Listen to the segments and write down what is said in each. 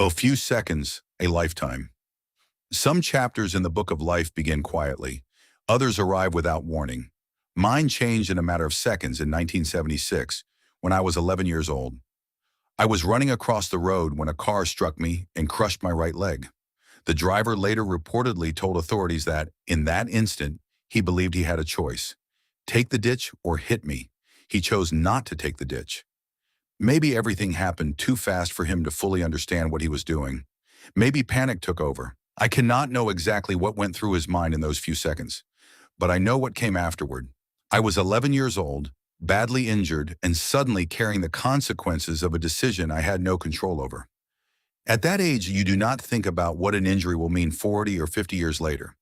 A few seconds, a lifetime. Some chapters in the book of life begin quietly. Others arrive without warning. Mine changed in a matter of seconds in 1976, when I was 11 years old. I was running across the road when a car struck me and crushed my right leg. The driver later reportedly told authorities that, in that instant, he believed he had a choice. Take the ditch or hit me. He chose not to take the ditch. Maybe everything happened too fast for him to fully understand what he was doing. Maybe panic took over. I cannot know exactly what went through his mind in those few seconds, but I know what came afterward. I was 11 years old, badly injured, and suddenly carrying the consequences of a decision I had no control over. At that age, you do not think about what an injury will mean 40 or 50 years later.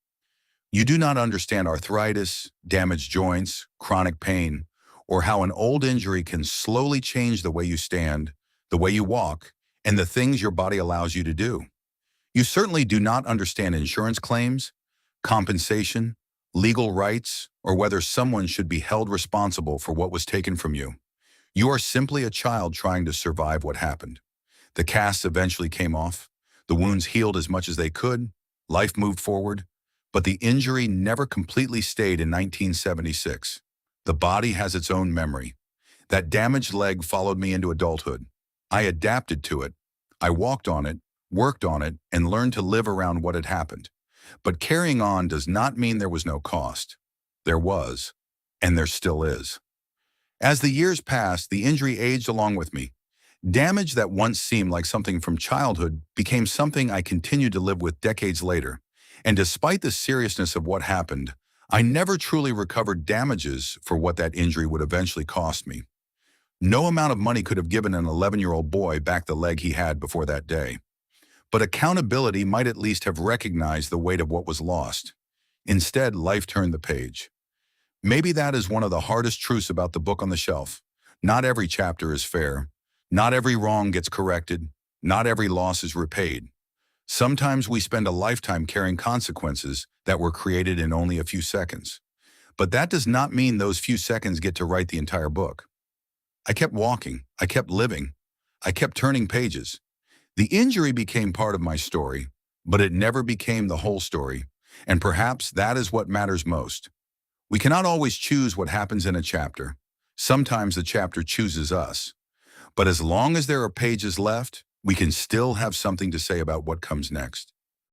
You do not understand arthritis, damaged joints, chronic pain, or how an old injury can slowly change the way you stand, the way you walk, and the things your body allows you to do. You certainly do not understand insurance claims, compensation, legal rights, or whether someone should be held responsible for what was taken from you. You are simply a child trying to survive what happened. The casts eventually came off, the wounds healed as much as they could, life moved forward, but the injury never completely stayed in 1976. The body has its own memory. That damaged leg followed me into adulthood. I adapted to it. I walked on it, worked on it, and learned to live around what had happened. But carrying on does not mean there was no cost. There was, and there still is. As the years passed, the injury aged along with me. Damage that once seemed like something from childhood became something I continued to live with decades later. And despite the seriousness of what happened, I never truly recovered damages for what that injury would eventually cost me. No amount of money could have given an 11-year-old boy back the leg he had before that day. But accountability might at least have recognized the weight of what was lost. Instead, life turned the page. Maybe that is one of the hardest truths about the book on the shelf. Not every chapter is fair. Not every wrong gets corrected. Not every loss is repaid. Sometimes we spend a lifetime carrying consequences that were created in only a few seconds. But that does not mean those few seconds get to write the entire book. I kept walking. I kept living. I kept turning pages. The injury became part of my story, but it never became the whole story. And perhaps that is what matters most. We cannot always choose what happens in a chapter. Sometimes the chapter chooses us. But as long as there are pages left, we can still have something to say about what comes next.